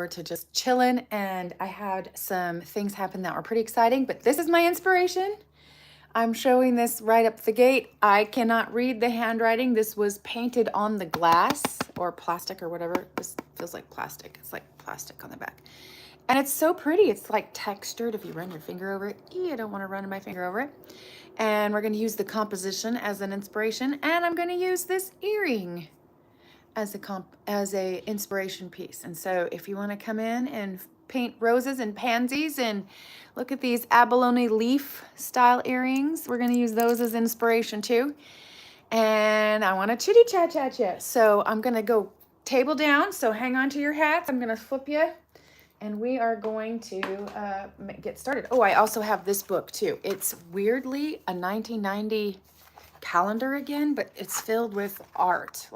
forward to just chilling, and I had some things happen that were pretty exciting, but this is my inspiration. I'm showing this right up the gate. I cannot read the handwriting. This was painted on the glass or plastic or whatever. This feels like plastic. It's like plastic on the back. And it's so pretty. It's like textured if you run your finger over it. I don't want to run my finger over it. And we're going to use the composition as an inspiration. And I'm going to use this earring as a inspiration piece. And so if you want to come in and paint roses and pansies and look at these abalone leaf style earrings, we're going to use those as inspiration too. And I want to chitty chat chat you. So I'm going to go table down. So hang on to your hats. I'm going to flip you and we are going to get started. Oh, I also have this book too. It's weirdly a 1990 calendar again, but it's filled with art.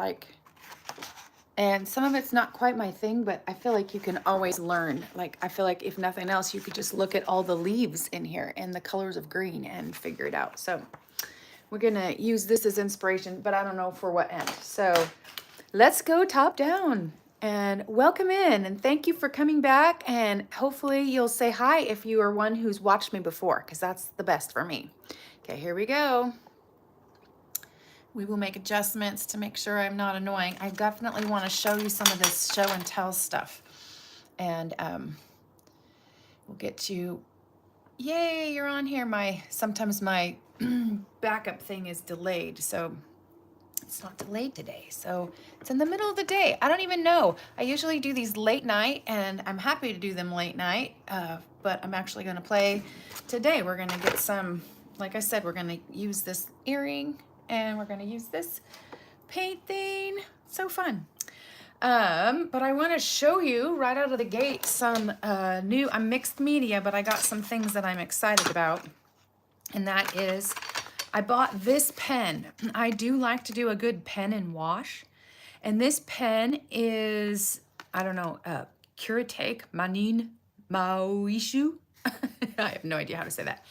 And some of it's not quite my thing, but I feel like you can always learn. Like, I feel like if nothing else, you could just look at all the leaves in here and the colors of green and figure it out. So we're gonna use this as inspiration, but I don't know for what end. So let's go top down and welcome in. And thank you for coming back. And hopefully you'll say hi if you are one who's watched me before, because that's the best for me. Okay, here we go. We will make adjustments to make sure I'm not annoying. I definitely want to show you some of this show and tell stuff. And we'll get you, yay, you're on here. Sometimes my backup thing is delayed. So it's not delayed today. So it's in the middle of the day. I don't even know. I usually do these late night and I'm happy to do them late night. But I'm actually going to play today. We're going to get some, like I said, we're going to use this earring. And we're going to use this paint thing. So fun. But I want to show you right out of the gate some new, I'm mixed media, but I got some things that I'm excited about. And that is, I bought this pen. I do like to do a good pen and wash. And this pen is, I don't know, Curatek Manin Maoishu. I have no idea how to say that.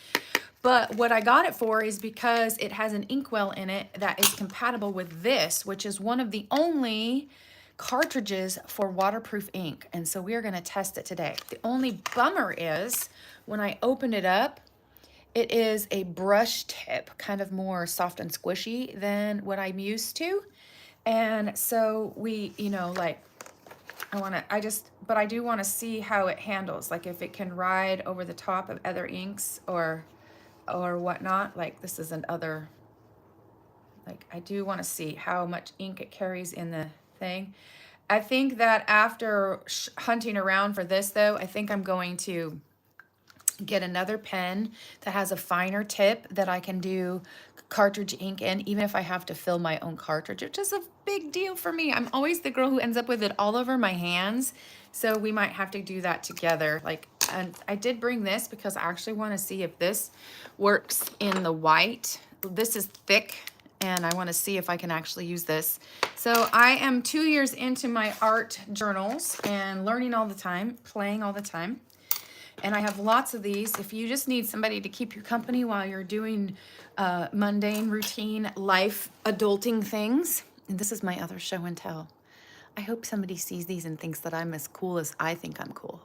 But what I got it for is because it has an inkwell in it that is compatible with this, which is one of the only cartridges for waterproof ink. And so we are going to test it today. The only bummer is when I open it up, it is a brush tip, kind of more soft and squishy than what I'm used to. And so we, like, but I do want to see how it handles. Like if it can ride over the top of other inks or whatnot. Like this is another, like I do want to see how much ink it carries in the thing. I think that after hunting around for this though, I think I'm going to get another pen that has a finer tip that I can do cartridge ink in, even if I have to fill my own cartridge, which is a big deal for me. I'm always the girl who ends up with it all over my hands. So we might have to do that together. And I did bring this because I actually want to see if this works in the white. This is thick and I want to see if I can actually use this. So I am 2 years into my art journals and learning all the time, playing all the time. And I have lots of these. If you just need somebody to keep you company while you're doing mundane, routine, life, adulting things. And this is my other show and tell. I hope somebody sees these and thinks that I'm as cool as I think I'm cool.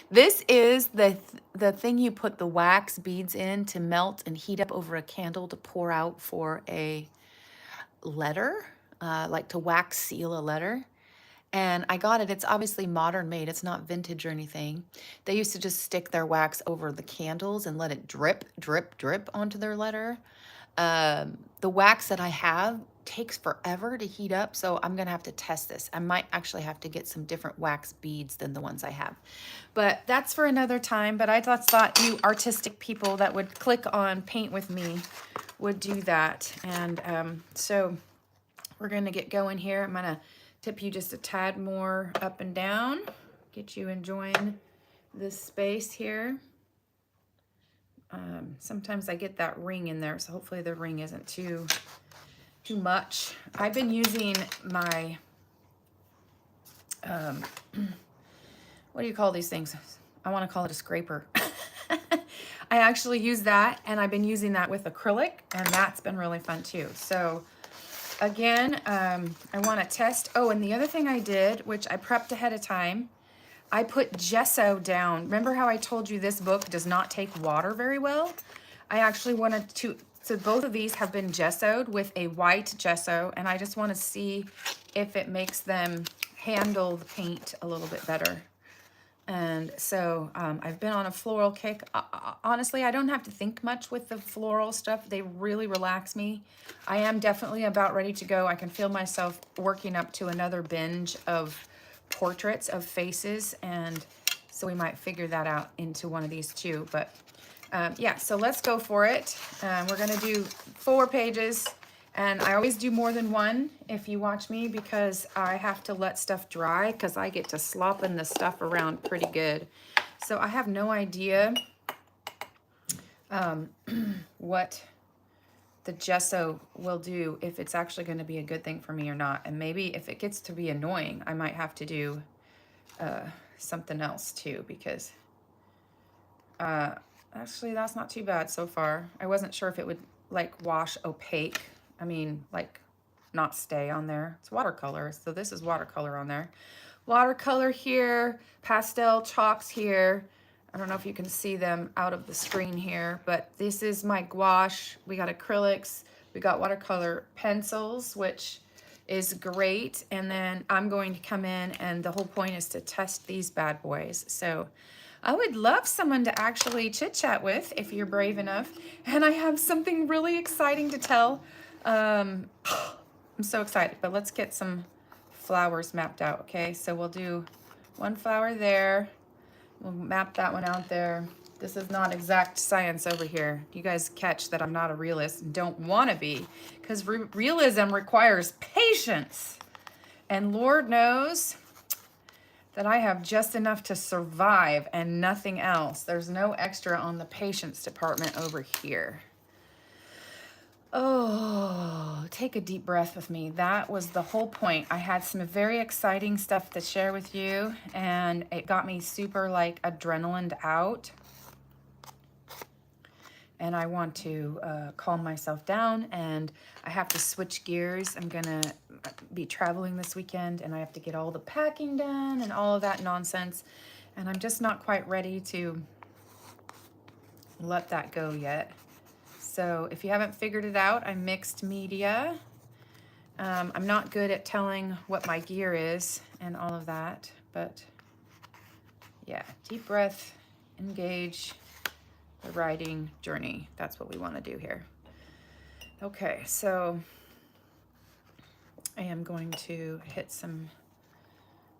This is the thing you put the wax beads in to melt and heat up over a candle to pour out for a letter, like to wax seal a letter. And I got it. It's obviously modern made. It's not vintage or anything. They used to just stick their wax over the candles and let it drip, drip, drip onto their letter. The wax that I have takes forever to heat up, so I'm gonna have to test this. I might actually have to get some different wax beads than the ones I have. But that's for another time. But I just thought you artistic people that would click on Paint With Me would do that. And so we're gonna get going here. I'm gonna tip you just a tad more up and down, get you enjoying this space here. Sometimes I get that ring in there, so hopefully the ring isn't too much. I've been using my, what do you call these things? I want to call it a scraper. I actually use that, and I've been using that with acrylic, and that's been really fun too. So again, I want to test. Oh, and the other thing I did, which I prepped ahead of time, I put gesso down. Remember how I told you this book does not take water very well? I actually wanted to, so both of these have been gessoed with a white gesso, and I just want to see if it makes them handle the paint a little bit better. And so I've been on a floral kick. Honestly, I don't have to think much with the floral stuff. They really relax me. I am definitely about ready to go. I can feel myself working up to another binge of portraits of faces. And so we might figure that out into one of these too. But yeah, so let's go for it. We're going to do 4 pages. And I always do more than one if you watch me, because I have to let stuff dry because I get to slopping the stuff around pretty good. So I have no idea what the gesso will do, if it's actually going to be a good thing for me or not. And maybe if it gets to be annoying, I might have to do something else too, because actually that's not too bad so far. I wasn't sure if it would like wash opaque. I mean, like, not stay on there. It's watercolor, so this is watercolor on there. Watercolor here, pastel chalks here. I don't know if you can see them out of the screen here, but this is my gouache. We got acrylics, we got watercolor pencils, which is great. And then I'm going to come in, and the whole point is to test these bad boys. So I would love someone to actually chit chat with if you're brave enough. And I have something really exciting to tell. I'm so excited, but let's get some flowers mapped out, okay? So we'll do one flower there. We'll map that one out there. This is not exact science over here. You guys catch that I'm not a realist and don't want to be, because realism requires patience. And Lord knows that I have just enough to survive and nothing else. There's no extra on the patience department over here. Oh, take a deep breath with me. That was the whole point. I had some very exciting stuff to share with you, and it got me super like adrenalined out. And I want to calm myself down, and I have to switch gears. I'm gonna be traveling this weekend, and I have to get all the packing done and all of that nonsense. And I'm just not quite ready to let that go yet. So if you haven't figured it out, I'm mixed media. I'm not good at telling what my gear is and all of that, but yeah, deep breath, engage the writing journey. That's what we want to do here. Okay, so I am going to hit some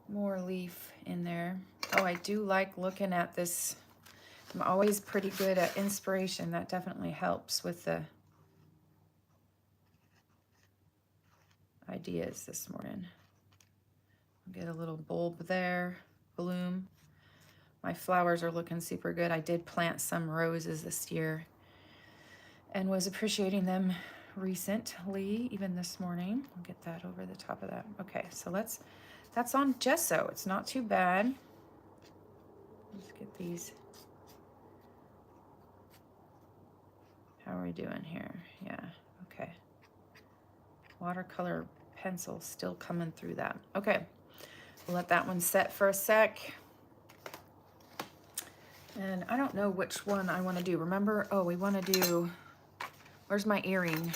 more leaf in there. Oh, I do like looking at this. I'm always pretty good at inspiration. That definitely helps with the ideas this morning. Get a little bulb there, bloom. My flowers are looking super good. I did plant some roses this year and was appreciating them recently, even this morning. I'll get that over the top of that. Okay, so that's on gesso. It's not too bad. Let's get these. How are we doing here? Yeah, okay. Watercolor pencil still coming through that. Okay, we'll let that one set for a sec. And I don't know which one I want to do. Remember, oh, we want to do, where's my earring?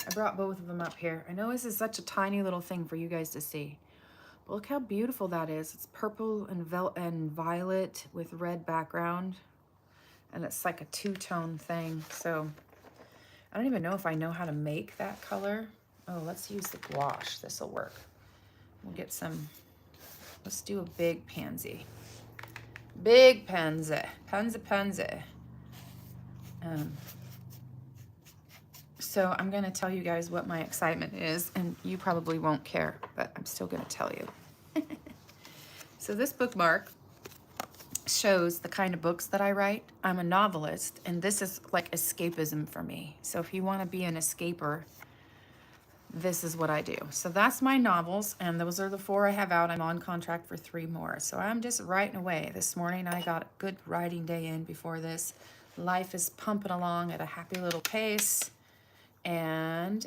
I brought both of them up here. I know this is such a tiny little thing for you guys to see, but look how beautiful that is. It's purple and violet with red background. And it's like a two-tone thing. So I don't even know if I know how to make that color. Oh, let's use the gouache. This will work. We'll get some, let's do a big pansy. Big pansy. Pansy. So I'm going to tell you guys what my excitement is, and you probably won't care, but I'm still going to tell you. So this bookmark shows the kind of books that I write. I'm a novelist, and this is like escapism for me. So if you want to be an escaper, this is what I do. So that's my novels, and those are the 4 I have out. I'm on contract for 3 more. So I'm just writing away. This morning I got a good writing day in before this. Life is pumping along at a happy little pace. And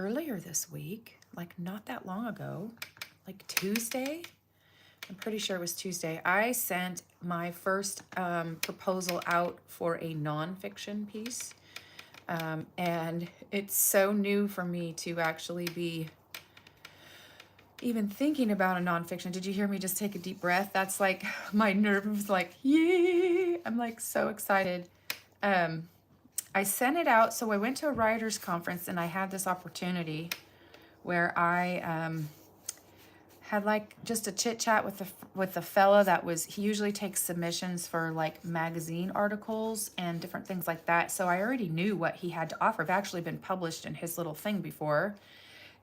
earlier this week, like not that long ago, like Tuesday. I'm pretty sure it was Tuesday. I sent my first proposal out for a nonfiction piece. And it's so new for me to actually be even thinking about a nonfiction. Did you hear me just take a deep breath? That's like my nerves like, yay! I'm like so excited. I sent it out. So I went to a writer's conference and I had this opportunity where I had like just a chit chat with the fella that was, he usually takes submissions for like magazine articles and different things like that. So I already knew what he had to offer. I've actually been published in his little thing before.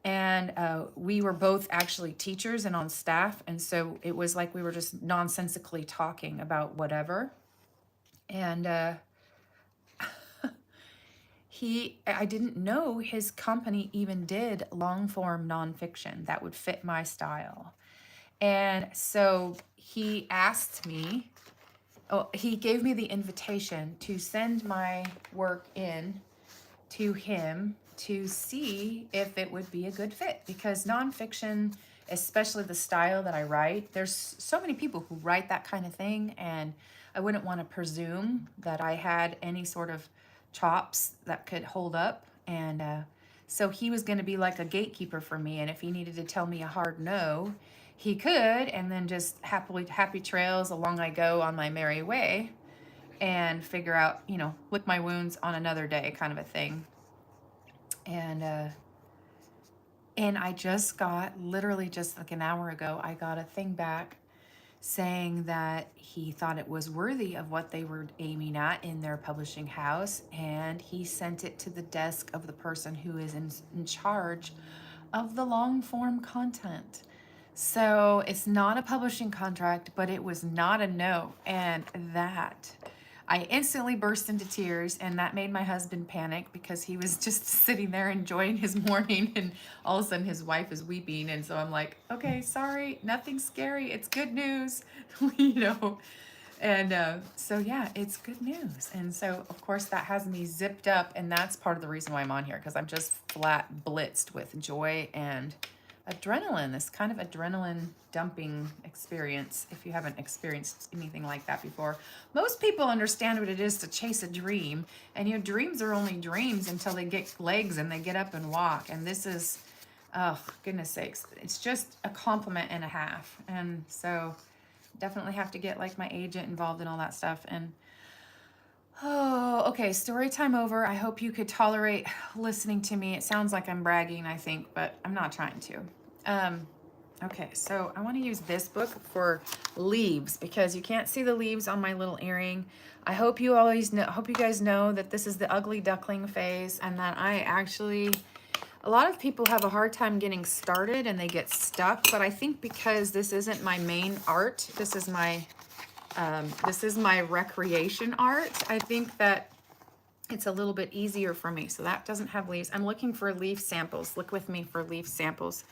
And we were both actually teachers and on staff. And so it was like we were just nonsensically talking about whatever. And I didn't know his company even did long form nonfiction that would fit my style. And so he asked me, he gave me the invitation to send my work in to him to see if it would be a good fit, because nonfiction, especially the style that I write, there's so many people who write that kind of thing, and I wouldn't want to presume that I had any sort of chops that could hold up. And so he was going to be like a gatekeeper for me, and if he needed to tell me a hard no, he could, and then just happy trails along I go on my merry way, and figure out, you know, lick my wounds on another day kind of a thing. And I just got, literally just like an hour ago, I got a thing back saying that he thought it was worthy of what they were aiming at in their publishing house, and he sent it to the desk of the person who is in charge of the long form content. So it's not a publishing contract, but it was not a no. And that, I instantly burst into tears, and that made my husband panic because he was just sitting there enjoying his morning, and all of a sudden his wife is weeping. And so I'm like, okay, sorry, nothing scary. It's good news, you know? And so yeah, it's good news. And so of course that has me zipped up, and that's part of the reason why I'm on here, because I'm just flat blitzed with joy and adrenaline, this kind of adrenaline dumping experience. If you haven't experienced anything like that before, most people understand what it is to chase a dream, and your dreams are only dreams until they get legs and they get up and walk. And this is, oh goodness sakes, it's just a compliment and a half. And so definitely have to get like my agent involved in all that stuff. And oh, okay, story time over. I hope you could tolerate listening to me. It sounds like I'm bragging, I think, but I'm not trying to. Okay, so I want to use this book for leaves, because you can't see the leaves on my little earring. I hope you guys know that this is the ugly duckling phase, and that I actually, a lot of people have a hard time getting started and they get stuck, but I think because this isn't my main art, this is my recreation art, I think that it's a little bit easier for me. So that doesn't have leaves. I'm looking for leaf samples. Look with me for leaf samples.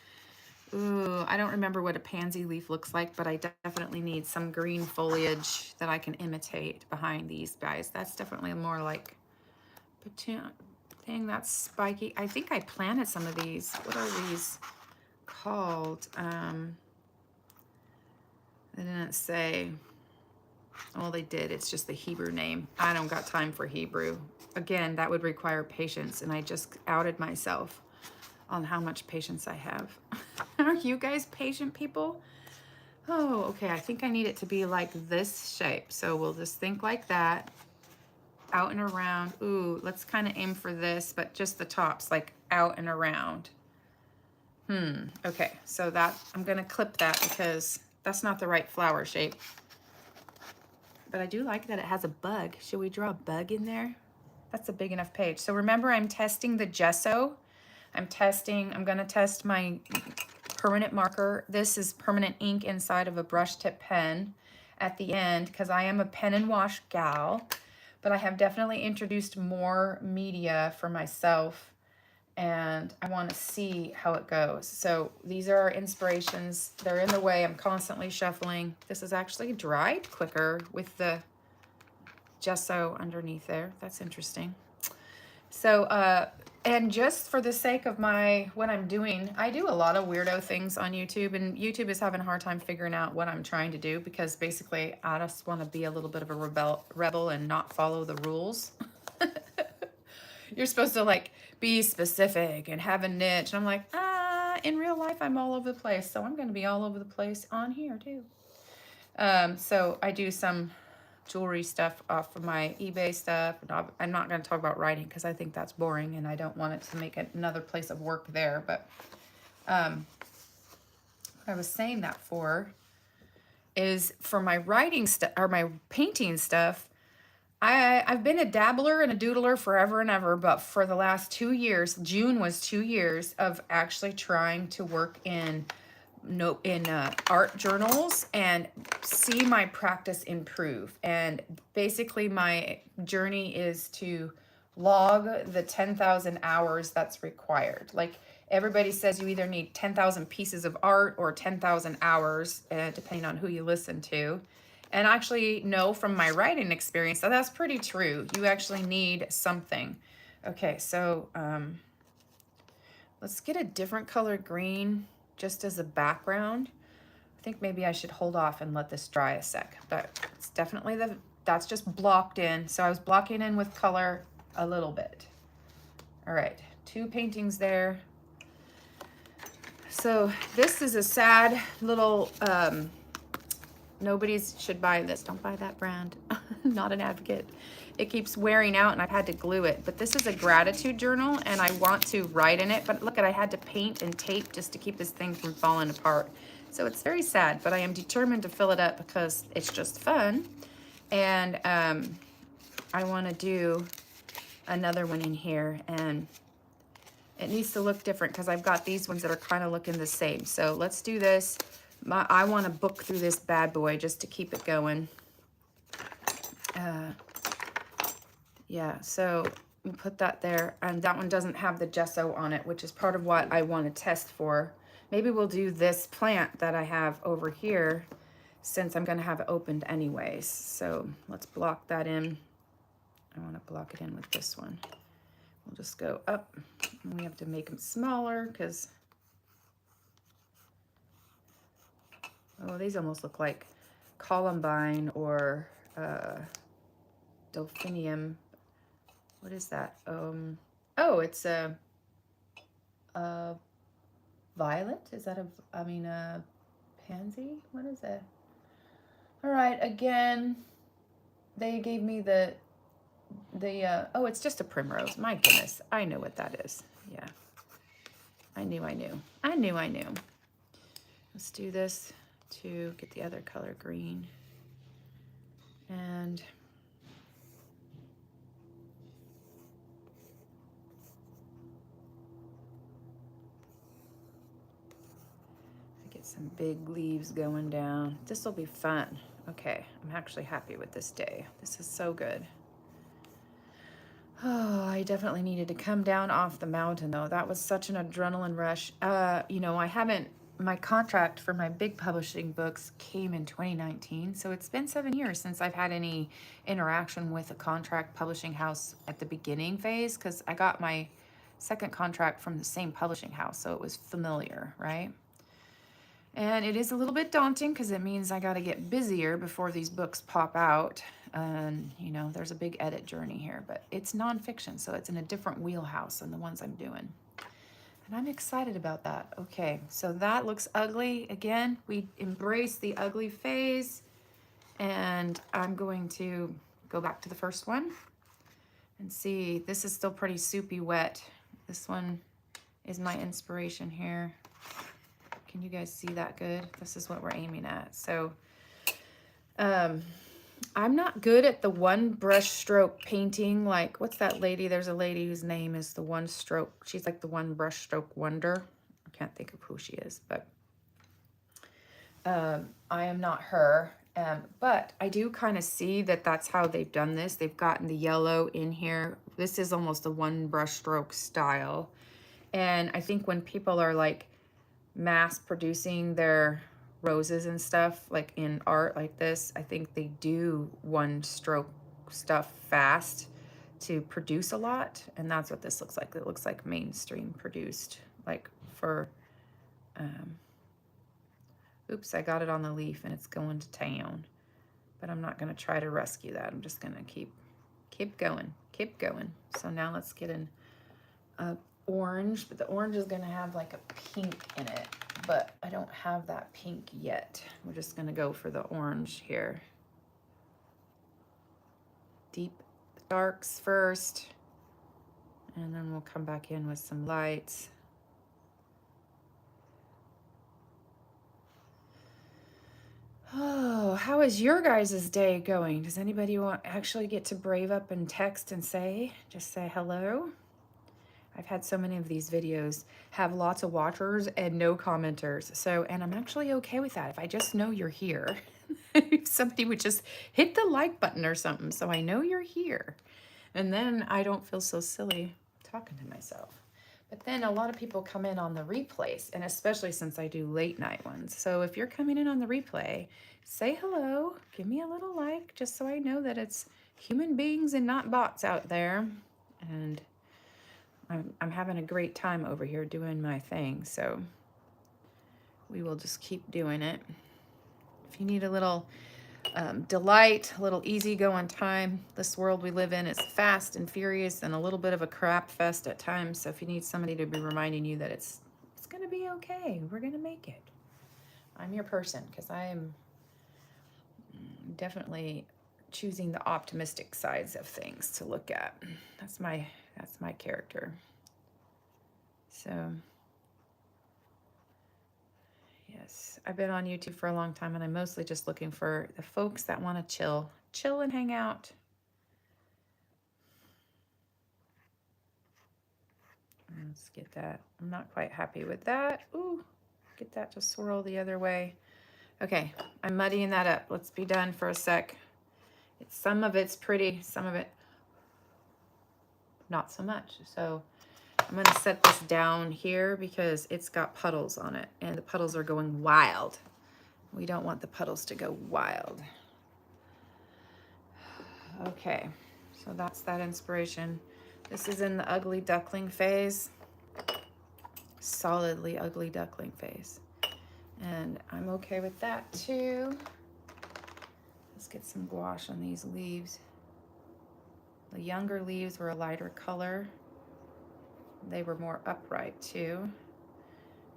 Ooh, I don't remember what a pansy leaf looks like, but I definitely need some green foliage that I can imitate behind these guys. That's definitely more like thing that's spiky. I think I planted some of these. What are these called? They didn't say. Well, they did. It's just the Hebrew name. I don't got time for Hebrew. Again, that would require patience, and I just outed myself on how much patience I have. Are you guys patient people? Oh, okay. I think I need it to be like this shape. So we'll just think like that. Out and around. Ooh, let's kind of aim for this, but just the tops, like out and around. Okay, so that, I'm going to clip that because that's not the right flower shape. But I do like that it has a bug. Should we draw a bug in there? That's a big enough page. So remember, I'm testing the gesso. I'm going to test my permanent marker. This is permanent ink inside of a brush tip pen at the end, because I am a pen and wash gal, but I have definitely introduced more media for myself, and I want to see how it goes. So these are our inspirations. They're in the way. I'm constantly shuffling. This is actually dried quicker with the gesso underneath there. That's interesting. So And just for the sake of my what I'm doing, I do a lot of weirdo things on YouTube, and YouTube is having a hard time figuring out what I'm trying to do because basically I just want to be a little bit of a rebel and not follow the rules. You're supposed to like be specific and have a niche. And I'm like, in real life I'm all over the place, so I'm going to be all over the place on here too. So I do some jewelry stuff off of my eBay stuff. I'm not going to talk about writing because I think that's boring and I don't want it to make another place of work there. But what I was saying that for is for my writing stuff or my painting stuff. I've been a dabbler and a doodler forever and ever, but for the last 2 years, June was 2 years of actually trying to work in art journals and see my practice improve. And basically my journey is to log the 10,000 hours that's required. Like everybody says you either need 10,000 pieces of art or 10,000 hours, depending on who you listen to. And I actually know from my writing experience that that's pretty true. You actually need something. Okay, so let's get a different color green just as a background. I think maybe I should hold off and let this dry a sec, but it's definitely that's just blocked in. So I was blocking in with color a little bit. All right, 2 paintings there. So this is a sad little, nobody should buy this. Don't buy that brand. Not an advocate. It keeps wearing out and I've had to glue it. But this is a gratitude journal and I want to write in it. But look, I had to paint and tape just to keep this thing from falling apart. So it's very sad, but I am determined to fill it up because it's just fun. And I want to do another one in here, and it needs to look different because I've got these ones that are kind of looking the same. So let's do this. I want to book through this bad boy just to keep it going. Yeah, so we put that there, and that one doesn't have the gesso on it, which is part of what I want to test for. Maybe we'll do this plant that I have over here since I'm going to have it opened anyways. So let's block that in. I want to block it in with this one. We'll just go up. We have to make them smaller because, oh, these almost look like columbine or delphinium. What is that? Oh, it's a violet. Is that a pansy? What is it? All right, again, they gave me the oh, it's just a primrose. My goodness, I know what that is. Yeah, I knew. Let's do this to get the other color green. And get some big leaves going down. This will be fun. Okay, I'm actually happy with this day. This is so good. Oh, I definitely needed to come down off the mountain though. That was such an adrenaline rush. You know, my contract for my big publishing books came in 2019. So it's been 7 years since I've had any interaction with a contract publishing house at the beginning phase, because I got my second contract from the same publishing house. So it was familiar, right? And it is a little bit daunting because it means I got to get busier before these books pop out. And, you know, there's a big edit journey here, but it's nonfiction, so it's in a different wheelhouse than the ones I'm doing. And I'm excited about that. Okay, so that looks ugly. Again, we embrace the ugly phase. And I'm going to go back to the first one and see. This is still pretty soupy wet. This one is my inspiration here. Can you guys see that good? This is what we're aiming at. So I'm not good at the one brush stroke painting. Like, what's that lady? There's a lady whose name is the one stroke. She's like the one brush stroke wonder. I can't think of who she is, but I am not her. But I do kind of see that that's how they've done this. They've gotten the yellow in here. This is almost a one brush stroke style. And I think when people are like mass producing their roses and stuff, like in art like this, I think they do one stroke stuff fast to produce a lot, and that's what this looks like. It looks like mainstream produced, like for, oops, I got it on the leaf and it's going to town, but I'm not gonna try to rescue that. I'm just gonna keep going. So now let's get in a orange, but the orange is gonna have like a pink in it, but I don't have that pink yet. We're just gonna go for the orange here. Deep darks first, and then we'll come back in with some lights. Oh, how is your guys' day going? Does anybody actually get to brave up and text and just say hello? I've had so many of these videos have lots of watchers and no commenters. So, and I'm actually okay with that. If I just know you're here, if somebody would just hit the like button or something so I know you're here. And then I don't feel so silly talking to myself. But then a lot of people come in on the replays, and especially since I do late night ones. So if you're coming in on the replay, say hello, give me a little like, just so I know that it's human beings and not bots out there. And I'm having a great time over here doing my thing, so we will just keep doing it. If you need a little delight, a little easygoing time, this world we live in is fast and furious and a little bit of a crap fest at times. So if you need somebody to be reminding you that it's gonna be okay, we're gonna make it, I'm your person, because I am definitely choosing the optimistic sides of things to look at. That's my character. So yes, I've been on YouTube for a long time, and I'm mostly just looking for the folks that want to chill and hang out. Let's get that. I'm not quite happy with that. Ooh, get that to swirl the other way. Okay, I'm muddying that up. Let's be done for a sec. Some of it's pretty, some of it not so much. So I'm gonna set this down here because it's got puddles on it, and the puddles are going wild. We don't want the puddles to go wild. Okay, so that's that inspiration. This is in the ugly duckling phase, solidly ugly duckling phase. And I'm okay with that too. Let's get some gouache on these leaves. The younger leaves were a lighter color. They were more upright too.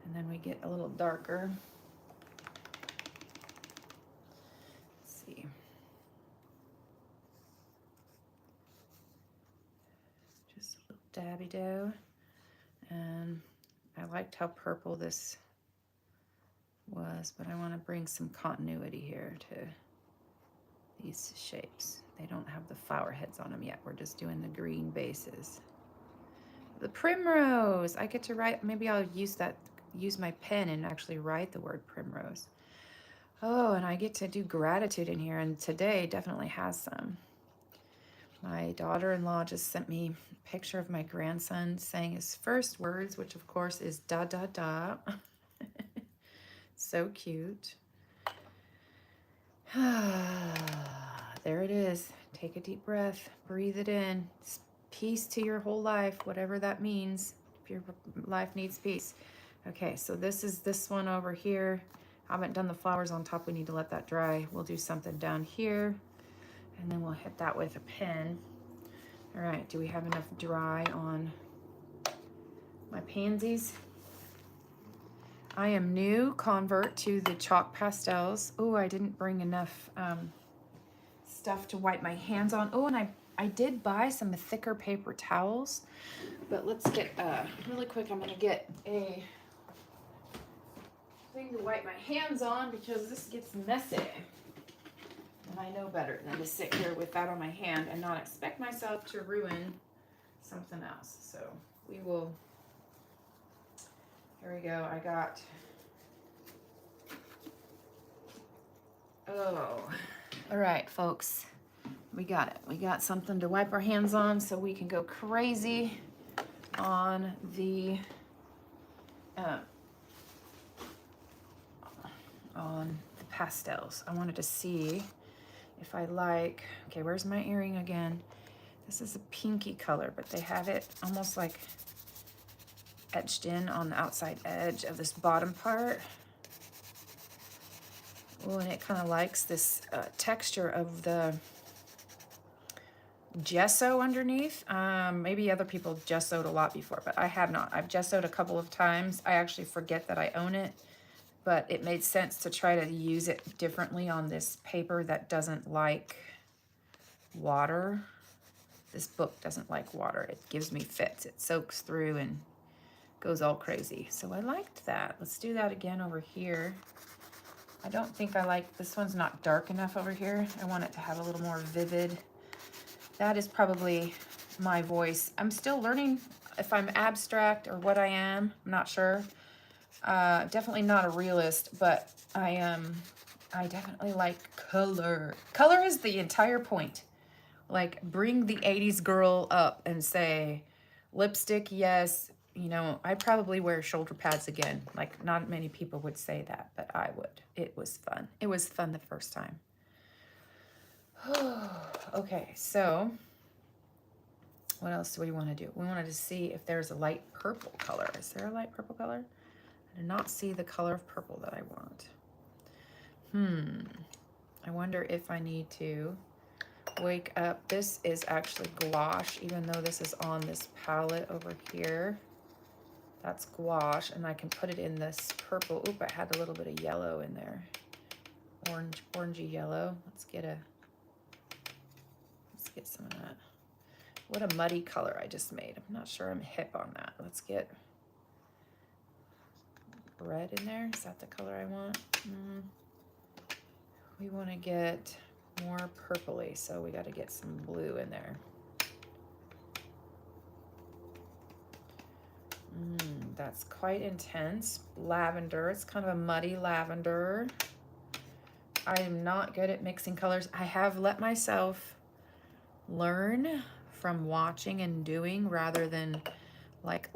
And then we get a little darker. Let's see. Just a little dabby dough. And I liked how purple this was, but I want to bring some continuity here to these shapes. They don't have the flower heads on them yet. We're just doing the green bases. The primrose. I get to write, maybe I'll use my pen and actually write the word primrose. Oh, and I get to do gratitude in here, and today definitely has some. My daughter-in-law just sent me a picture of my grandson saying his first words, which of course is da da da. So cute. There it is. Take a deep breath, breathe it in. It's peace to your whole life, whatever that means, if your life needs peace. Okay, so this is this one over here. I haven't done the flowers on top. We need to let that dry. We'll do something down here, and then we'll hit that with a pen. All right, do we have enough dry on my pansies? I am new convert to the chalk pastels. Oh, I didn't bring enough stuff to wipe my hands on. Oh, and I did buy some thicker paper towels, but let's get, really quick, I'm gonna get a thing to wipe my hands on because this gets messy. And I know better than to sit here with that on my hand and not expect myself to ruin something else. So we will, here we go. I got, oh, all right, folks, we got it. We got something to wipe our hands on so we can go crazy on the, pastels. I wanted to see if I like, okay, where's my earring again? This is a pinky color, but they have it almost like etched in on the outside edge of this bottom part. Oh, and it kind of likes this texture of the gesso underneath. Maybe other people gessoed a lot before, but I have not. I've gessoed a couple of times. I actually forget that I own it, but it made sense to try to use it differently on this paper that doesn't like water. This book doesn't like water. It gives me fits. It soaks through and goes all crazy. So I liked that. Let's do that again over here. I don't think I like, this one's not dark enough over here. I want it to have a little more vivid. That is probably my voice. I'm still learning if I'm abstract or what I am. I'm not sure. Definitely not a realist, but I definitely like color. Color is the entire point. Like, bring the 80s girl up and say, lipstick, yes. You know, I probably wear shoulder pads again. Like, not many people would say that, but I would. It was fun. It was fun the first time. Okay, so what else do we want to do? We wanted to see if there's a light purple color. Is there a light purple color? I did not see the color of purple that I want. I wonder if I need to wake up. This is actually gouache, even though this is on this palette over here. That's gouache, and I can put it in this purple. Oop, I had a little bit of yellow in there. Orangey yellow. Let's get some of that. What a muddy color I just made. I'm not sure I'm hip on that. Let's get red in there. Is that the color I want? We want to get more purpley, so we got to get some blue in there. That's quite intense. Lavender. It's kind of a muddy lavender. I am not good at mixing colors. I have let myself learn from watching and doing rather than like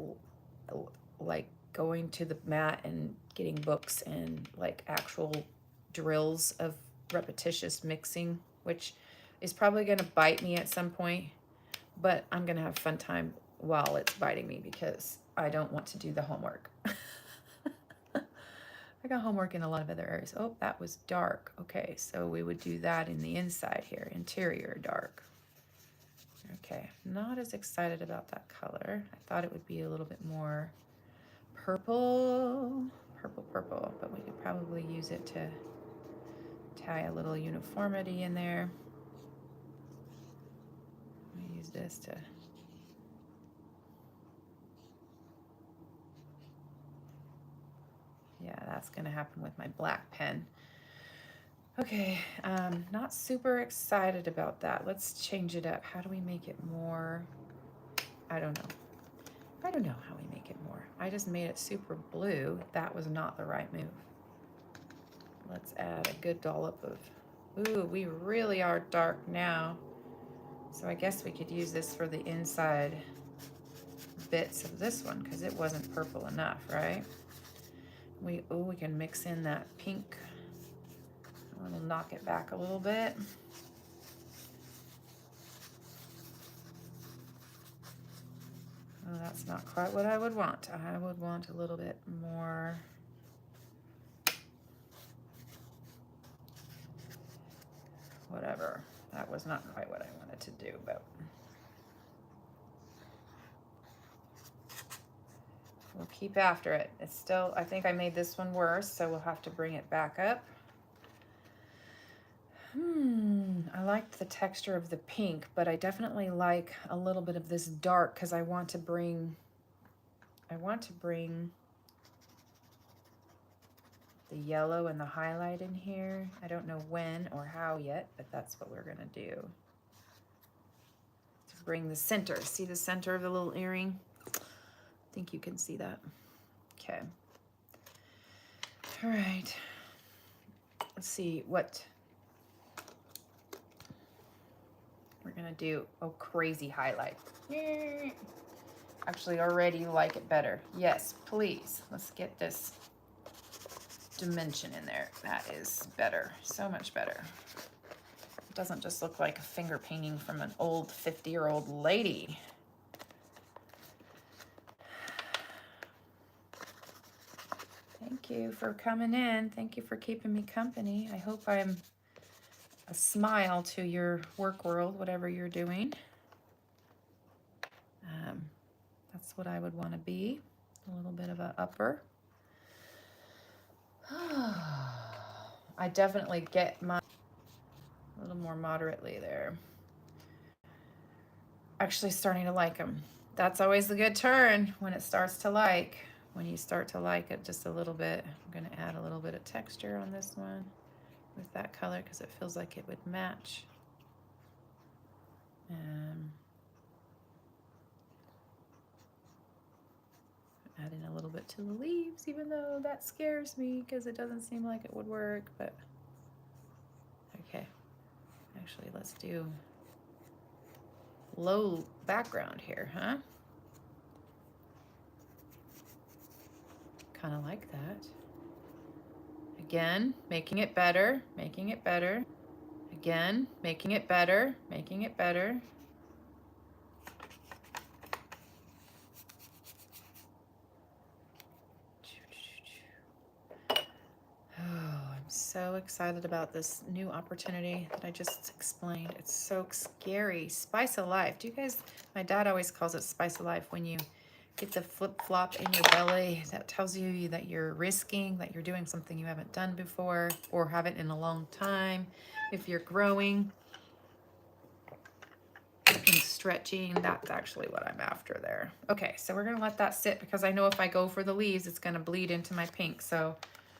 going to the mat and getting books and like actual drills of repetitious mixing, which is probably going to bite me at some point, but I'm going to have a fun time while it's biting me because I don't want to do the homework. I got homework in a lot of other areas. Oh, that was dark. Okay, so we would do that in the inside here, interior dark. Okay, not as excited about that color. I thought it would be a little bit more purple, but we could probably use it to tie a little uniformity in there. Let me use this to yeah, that's gonna happen with my black pen. Okay, not super excited about that. Let's change it up. How do we make it more? I don't know. I don't know how we make it more. I just made it super blue. That was not the right move. Let's add a good dollop of, ooh, we really are dark now. So I guess we could use this for the inside bits of this one because it wasn't purple enough, right? We can mix in that pink. We'll knock it back a little bit. Oh, that's not quite what I would want. I would want a little bit more. Whatever. That was not quite what I wanted to do, but we'll keep after it. It's still, I think I made this one worse, so we'll have to bring it back up. I liked the texture of the pink, but I definitely like a little bit of this dark because I want to bring the yellow and the highlight in here. I don't know when or how yet, but that's what we're gonna do. To bring the center, see the center of the little earring? I think you can see that. Okay. All right. Let's see what we're gonna do. Oh, crazy highlight. Actually, already like it better. Yes, please. Let's get this dimension in there. That is better. So much better. It doesn't just look like a finger painting from an old 50-year-old lady. Thank you for coming in. Thank you for keeping me company. I hope I'm a smile to your work world, whatever you're doing. That's what I would want to be. A little bit of an upper. I definitely get my a little more moderately there. Actually starting to like them. That's always the good turn when it starts to like. When you start to like it just a little bit. I'm going to add a little bit of texture on this one with that color because it feels like it would match. Adding a little bit to the leaves, even though that scares me because it doesn't seem like it would work, but okay. Actually, let's do low background here, huh? Kind of like that. Again, making it better, making it better. Again, making it better, making it better. I'm so excited about this new opportunity that I just explained. It's so scary. Spice of life. Do you guys, my dad always calls it spice of life when you get the flip-flop in your belly. That tells you that you're risking, that you're doing something you haven't done before or haven't in a long time. If you're growing and stretching, that's actually what I'm after there. Okay, so we're gonna let that sit because I know if I go for the leaves, it's gonna bleed into my pink. So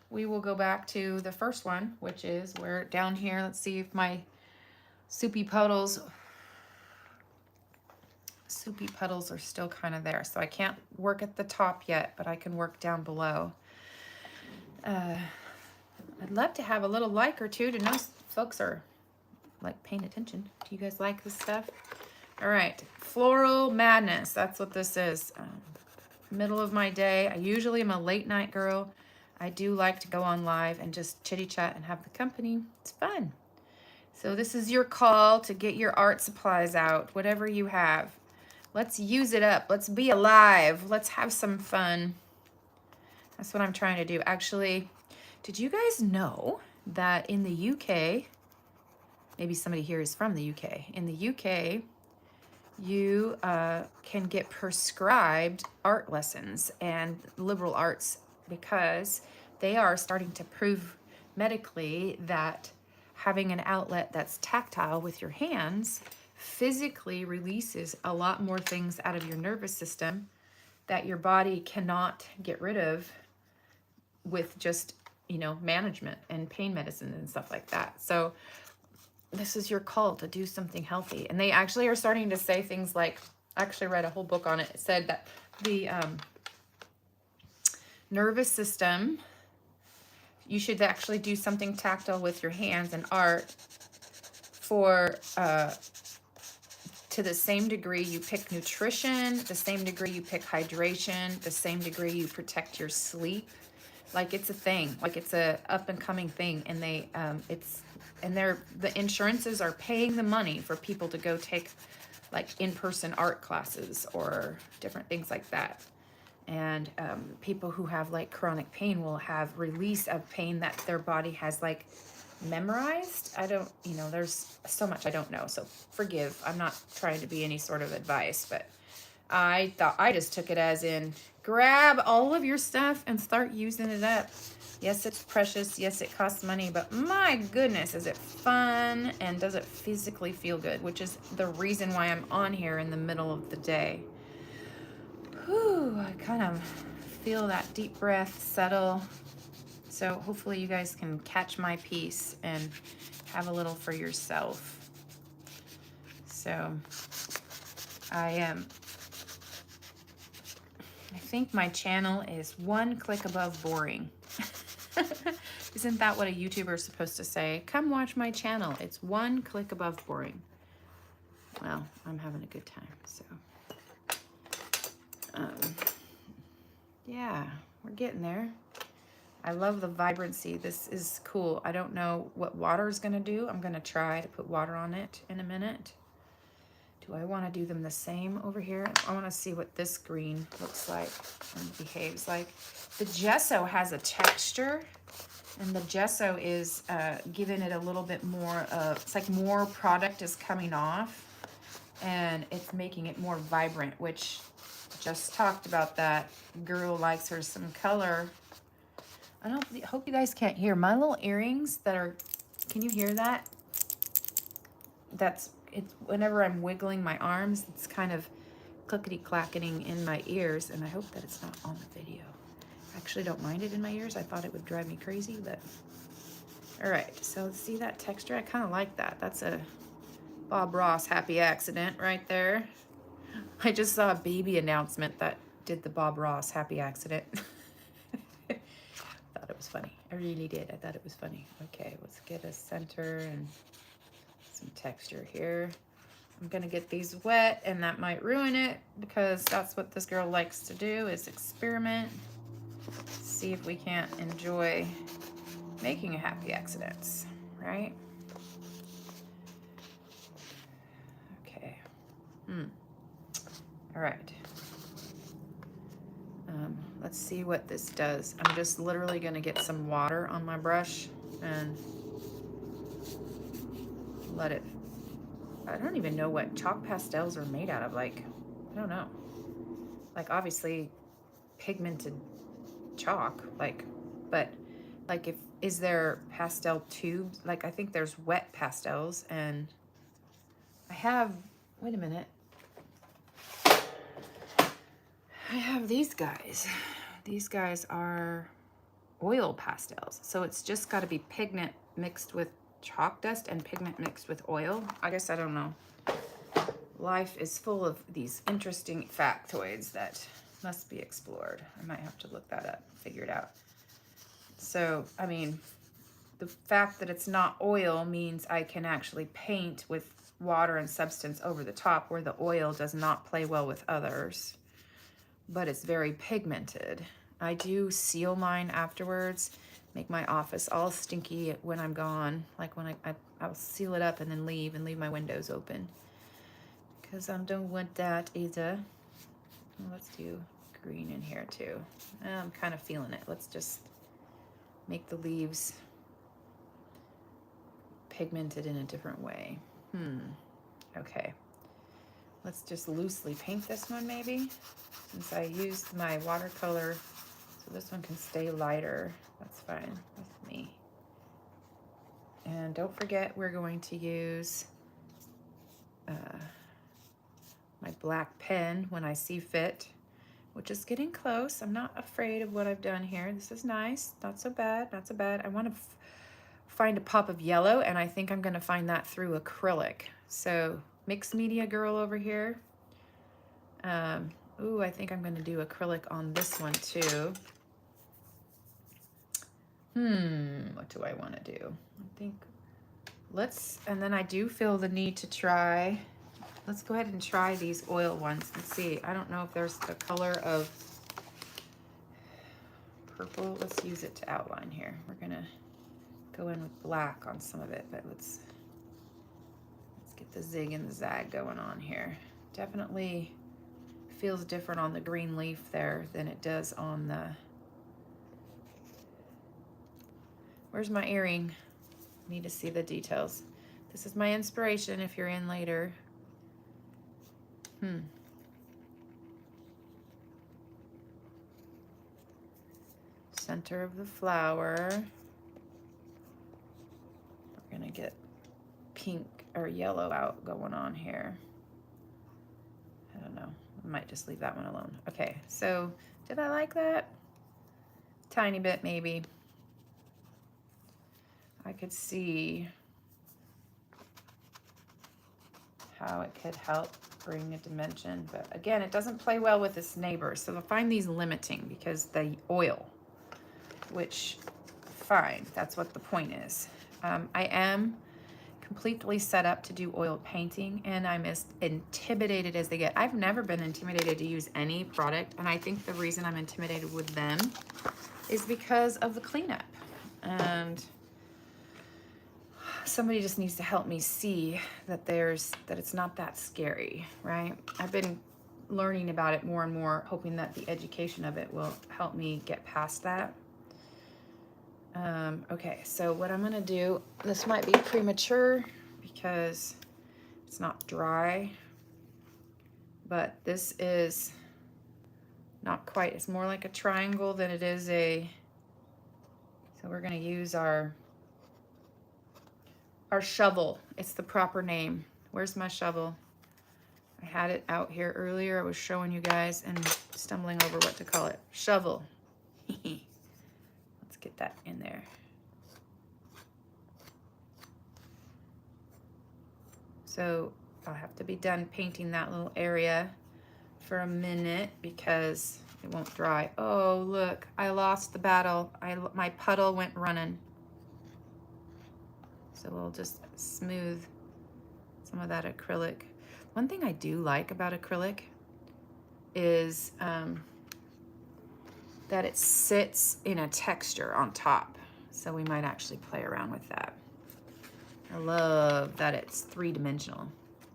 we will go back to the first one, which is where down here, let's see if my soupy puddles are still kind of there. So I can't work at the top yet, but I can work down below. I'd love to have a little like or two to know folks are like paying attention. Do you guys like this stuff? All right, Floral Madness. That's what this is. Middle of my day. I usually am a late night girl. I do like to go on live and just chitty chat and have the company. It's fun. So this is your call to get your art supplies out, whatever you have. Let's use it up. Let's be alive. Let's have some fun. That's what I'm trying to do. Actually, did you guys know that in the UK, maybe somebody here is from the UK. In the UK, you can get prescribed art lessons and liberal arts because they are starting to prove medically that having an outlet that's tactile with your hands physically releases a lot more things out of your nervous system that your body cannot get rid of with just, you know, management and pain medicine and stuff like that. So this is your call to do something healthy. And they actually are starting to say things like, I actually read a whole book on it. It said that the nervous system, you should actually do something tactile with your hands and art for to the same degree you pick nutrition, the same degree you pick hydration, the same degree you protect your sleep. Like it's a thing, like it's a up and coming thing. And they the insurances are paying the money for people to go take like in-person art classes or different things like that. And people who have like chronic pain will have release of pain that their body has like memorized. I don't, you know, there's so much I don't know, so forgive. I'm not trying to be any sort of advice, but I thought I just took it as in grab all of your stuff and start using it up. Yes, it's precious. Yes, it costs money, but my goodness, is it fun and does it physically feel good, which is the reason why I'm on here in the middle of the day. Whew, I kind of feel that deep breath settle. So hopefully you guys can catch my piece and have a little for yourself. So I think my channel is one click above boring. Isn't that what a YouTuber is supposed to say? Come watch my channel. It's one click above boring. Well, I'm having a good time, so. Yeah, we're getting there. I love the vibrancy. This is cool. I don't know what water is going to do. I'm going to try to put water on it in a minute. Do I want to do them the same over here? I want to see what this green looks like and behaves like. The gesso has a texture, and the gesso is giving it a little bit more of, it's like more product is coming off, and it's making it more vibrant, which just talked about that. Girl likes her some color. I hope you guys can't hear my little earrings that are, can you hear that? It's whenever I'm wiggling my arms, it's kind of clickety-clacketing in my ears, and I hope that it's not on the video. I actually don't mind it in my ears. I thought it would drive me crazy, but all right. So see that texture? I kind of like that. That's a Bob Ross happy accident right there. I just saw a baby announcement that did the Bob Ross happy accident. I thought it was funny. I really did. I thought it was funny. Okay, let's get a center and some texture here. I'm gonna get these wet, and that might ruin it because that's what this girl likes to do, is experiment. See if we can't enjoy making a happy accidents, right? Okay. All right. Let's see what this does. I'm just literally gonna get some water on my brush and let it, I don't even know what chalk pastels are made out of. Like, I don't know. Like, obviously pigmented chalk, like, but like, is there pastel tubes? Like, I think there's wet pastels, and I have, wait a minute. I have these guys. These guys are oil pastels. So it's just got to be pigment mixed with chalk dust and pigment mixed with oil. I guess I don't know. Life is full of these interesting factoids that must be explored. I might have to look that up, figure it out. So, I mean, the fact that it's not oil means I can actually paint with water and substance over the top, where the oil does not play well with others, but it's very pigmented. I do seal mine afterwards, make my office all stinky when I'm gone. Like when I'll seal it up and then leave my windows open, because I don't want that either. Let's do green in here too. I'm kind of feeling it. Let's just make the leaves pigmented in a different way. Okay. Let's just loosely paint this one maybe, since I used my watercolor, so this one can stay lighter. That's fine with me. And don't forget, we're going to use my black pen when I see fit, which is getting close. I'm not afraid of what I've done here. This is nice. Not so bad. Not so bad. I want to find a pop of yellow, and I think I'm going to find that through acrylic. So mixed media girl over here. Ooh, I think I'm going to do acrylic on this one too. What do I want to do? I think and then I do feel the need to try, let's go ahead and try these oil ones and see. I don't know if there's the color of purple. Let's use it to outline here. We're going to go in with black on some of it, but let's get the zig and the zag going on here. Definitely feels different on the green leaf there than it does on the, where's my earring? Need to see the details. This is my inspiration if you're in later. Center of the flower. We're gonna get pink or yellow out going on here. I don't know. I might just leave that one alone. Okay, so did I like that? Tiny bit maybe. I could see how it could help bring a dimension, but again, it doesn't play well with its neighbor. So I find these limiting because the oil, which fine, that's what the point is. I am completely set up to do oil painting, and I'm as intimidated as they get. I've never been intimidated to use any product, and I think the reason I'm intimidated with them is because of the cleanup. And somebody just needs to help me see that it's not that scary, right? I've been learning about it more and more, hoping that the education of it will help me get past that. Okay, so what I'm gonna do, this might be premature because it's not dry, but this is not quite, it's more like a triangle than it is so we're gonna use our shovel. It's the proper name. Where's my shovel? I had it out here earlier. I was showing you guys and stumbling over what to call it. Shovel. Let's get that in there. So I'll have to be done painting that little area for a minute because it won't dry. Oh, look, I lost the battle. My puddle went running. So we'll just smooth some of that acrylic. One thing I do like about acrylic is that it sits in a texture on top. So we might actually play around with that. I love that it's three-dimensional.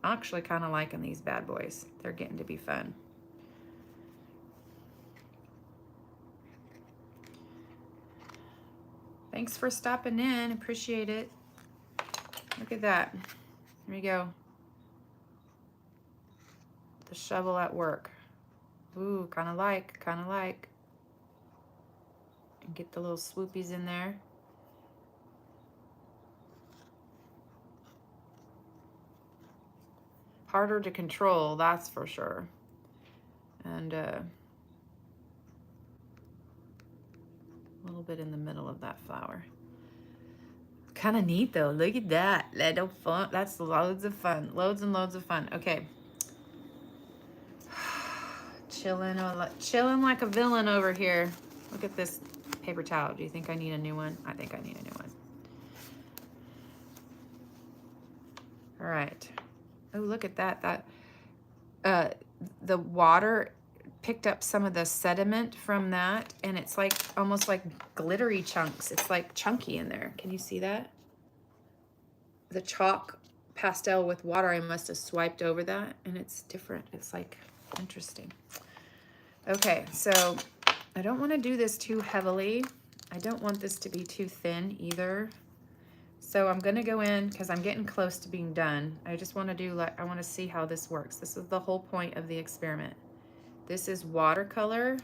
I'm actually kind of liking these bad boys. They're getting to be fun. Thanks for stopping in. Appreciate it. Look at that. Here we go. The shovel at work. Ooh, kind of like. And get the little swoopies in there. Harder to control, that's for sure. And a little bit in the middle of that flower. Kind of neat though. Look at that. Little fun. That's loads of fun. Loads and loads of fun. Okay. Chilling like a villain over here. Look at this paper towel. Do you think I need a new one? I think I need a new one. All right. Oh, look at that. The water picked up some of the sediment from that, and it's like almost like glittery chunks. It's like chunky in there. Can you see that? The chalk pastel with water, I must have swiped over that, and it's different. It's like interesting. Okay, so I don't want to do this too heavily. I don't want this to be too thin either. So I'm gonna go in because I'm getting close to being done. I just want to do I want to see how this works. This is the whole point of the experiment. This is watercolor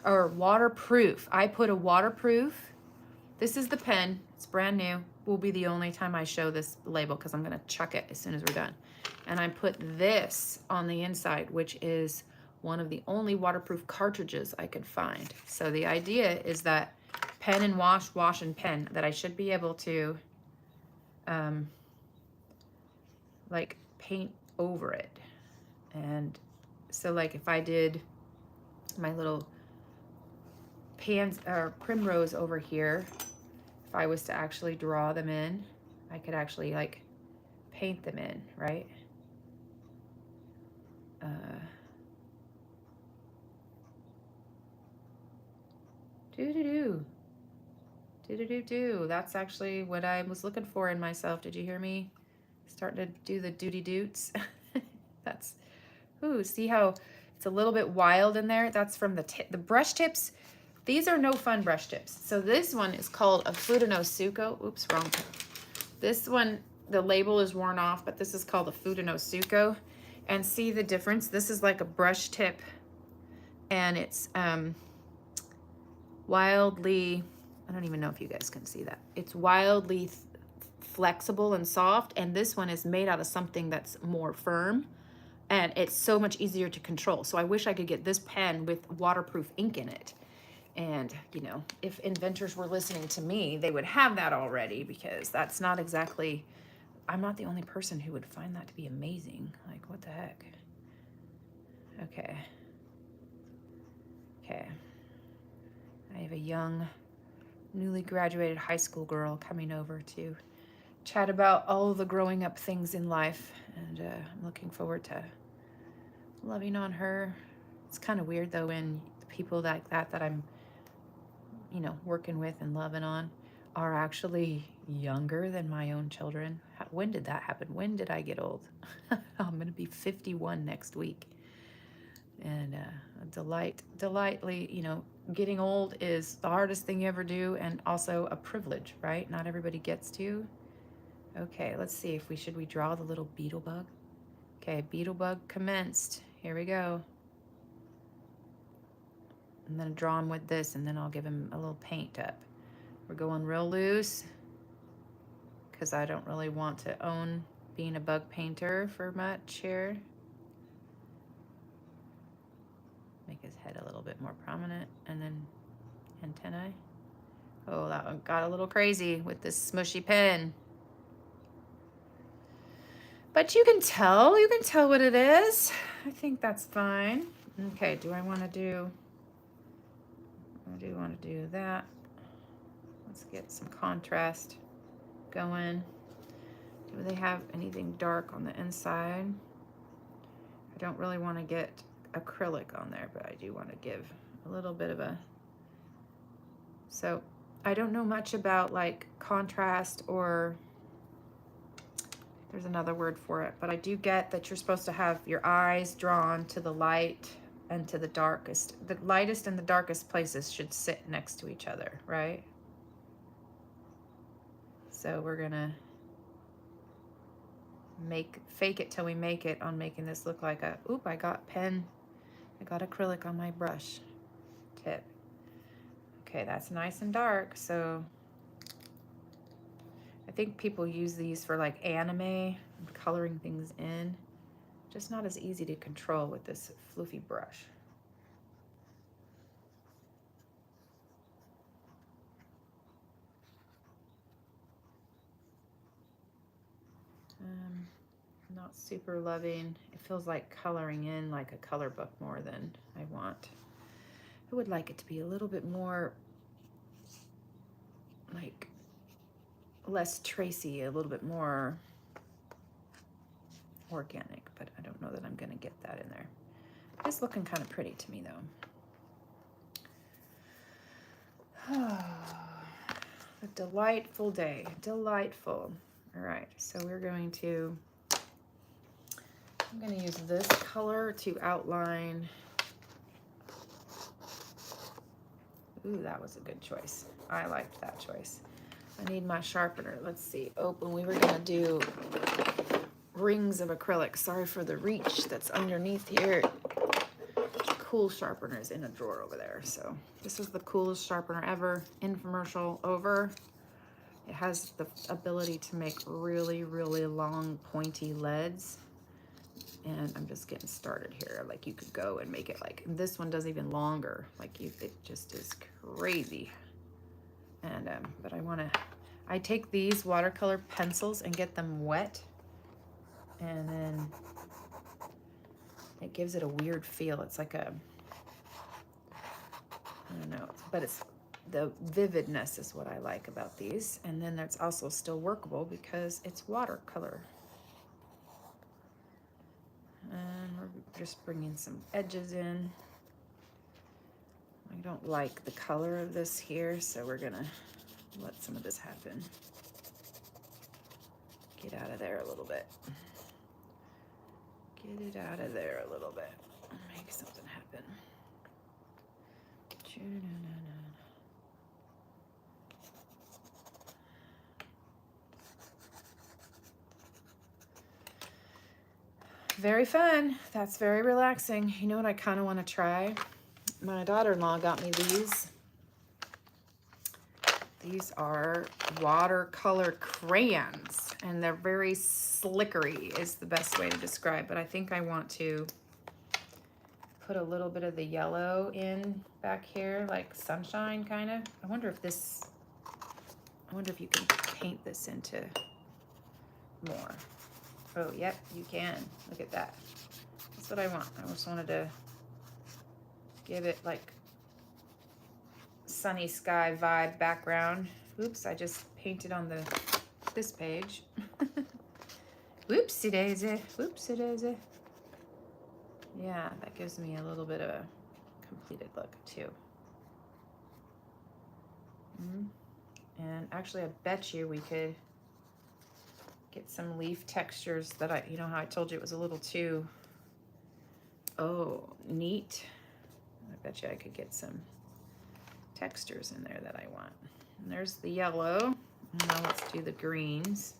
or waterproof. I put a waterproof. This is the pen. It's brand new. Will be the only time I show this label because I'm gonna chuck it as soon as we're done. And I put this on the inside, which is one of the only waterproof cartridges I could find. So the idea is that pen and wash, wash and pen, that I should be able to like paint over it. And so like if I did my little primrose over here, if I was to actually draw them in, I could actually like paint them in, right? Do. That's actually what I was looking for in myself. Did you hear me? Starting to do the doody doots. That's, ooh, see how it's a little bit wild in there? That's from the brush tips. These are no fun brush tips. So this one is called a Fudenosuko. Oops, wrong. This one, the label is worn off, but this is called a Fudenosuko. And see the difference? This is like a brush tip, and it's wildly, I don't even know if you guys can see that. It's wildly flexible and soft, and this one is made out of something that's more firm, and it's so much easier to control. So I wish I could get this pen with waterproof ink in it. And, you know, if inventors were listening to me, they would have that already, because that's not exactly, I'm not the only person who would find that to be amazing. Like, what the heck? Okay. I have a young, newly graduated high school girl coming over to chat about all the growing up things in life, and I'm looking forward to loving on her. It's kind of weird though when people like that I'm, you know, working with and loving on are actually younger than my own children. When did that happen? When did I get old? I'm going to be 51 next week. And delightly, you know, getting old is the hardest thing you ever do, and also a privilege, right? Not everybody gets to. Okay, let's see if should we draw the little beetle bug? Okay, beetle bug commenced. Here we go. I'm gonna draw him with this, and then I'll give him a little paint up. We're going real loose because I don't really want to own being a bug painter for much here. Make his head a little bit more prominent, and then antennae. Oh, that one got a little crazy with this smushy pen. But you can tell what it is. I think that's fine. Okay, do I want to do that? Let's get some contrast going. Do they have anything dark on the inside? I don't really want to get acrylic on there, but I do want to give a little bit of a... So I don't know much about like contrast, or there's another word for it, but I do get that you're supposed to have your eyes drawn to the light and to the darkest. The lightest and the darkest places should sit next to each other, right? So we're gonna fake it till we make it on making this look like a, oop, I got acrylic on my brush tip. Okay, that's nice and dark. So I think people use these for like anime, coloring things in. Just not as easy to control with this floofy brush. Not super loving. It feels like coloring in like a color book more than I want. I would like it to be a little bit more like less Tracy, a little bit more organic, but I don't know that I'm gonna get that in there. It's looking kind of pretty to me though. A delightful day, delightful. All right, so we're going to, I'm gonna use this color to outline. Ooh, that was a good choice. I liked that choice. I need my sharpener. Let's see, open. We were gonna do rings of acrylic. Sorry for the reach that's underneath here. Cool sharpener is in a drawer over there. So this is the coolest sharpener ever. Infomercial over. It has the ability to make really, really long pointy leads. And I'm just getting started here. Like you could go and make it like, this one does even longer. Like it just is crazy. And, but I take these watercolor pencils and get them wet. And then it gives it a weird feel. It's like a, I don't know, but it's, the vividness is what I like about these. And then that's also still workable because it's watercolor. And we're just bringing some edges in. I don't like the color of this here, so we're gonna let some of this happen. Get out of there a little bit. Get it out of there a little bit. Make something happen. Very fun. That's very relaxing. You know what I kind of want to try? My daughter-in-law got me these. These are watercolor crayons, and they're very slickery is the best way to describe, but I think I want to put a little bit of the yellow in back here, like sunshine kind of. I wonder if you can paint this into more. Oh, yep, you can. Look at that. That's what I want. I just wanted to give it like sunny sky vibe background. Oops, I just painted on this page. Whoopsie daisy, whoopsie daisy. Yeah, that gives me a little bit of a completed look too. And actually, I bet you we could get some leaf textures that you know how I told you it was a little too, neat. I bet you I could get some textures in there that I want. And there's the yellow. Now let's do the greens.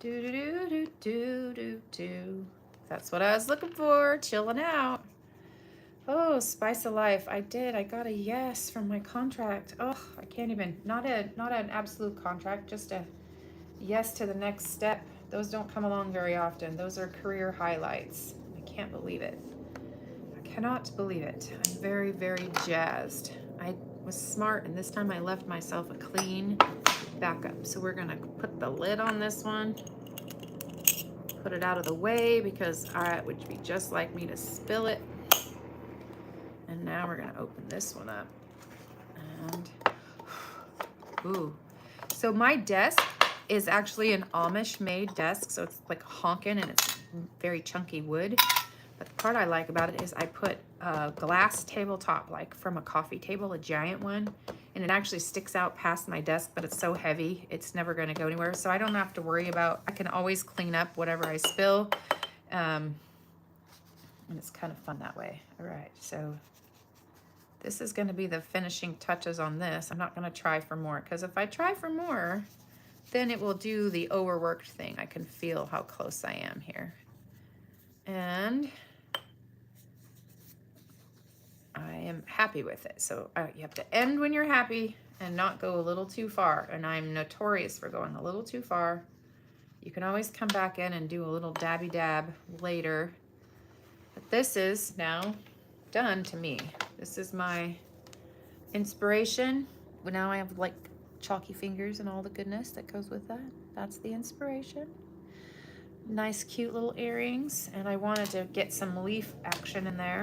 Do do do do do do do. That's what I was looking for. Chilling out. Oh, spice of life. I did. I got a yes from my contract. Oh, I can't even. Not an absolute contract. Just a yes to the next step. Those don't come along very often. Those are career highlights. I can't believe it. I cannot believe it. I'm very, very jazzed. I was smart, and this time I left myself a clean backup. So we're gonna put the lid on this one. Put it out of the way because it would be just like me to spill it. And now we're gonna open this one up. And, ooh. So my desk is actually an Amish made desk. So it's like honking and it's very chunky wood. But the part I like about it is I put a glass tabletop, like from a coffee table, a giant one. And it actually sticks out past my desk, but it's so heavy, it's never gonna go anywhere. So I don't have to worry about, I can always clean up whatever I spill. And it's kind of fun that way. All right, so this is gonna be the finishing touches on this. I'm not gonna try for more, because if I try for more, then it will do the overworked thing. I can feel how close I am here. And I am happy with it. So you have to end when you're happy and not go a little too far. And I'm notorious for going a little too far. You can always come back in and do a little dabby dab later. But this is now done to me. This is my inspiration. Well, now I have like chalky fingers and all the goodness that goes with that. That's the inspiration. Nice cute little earrings. And I wanted to get some leaf action in there.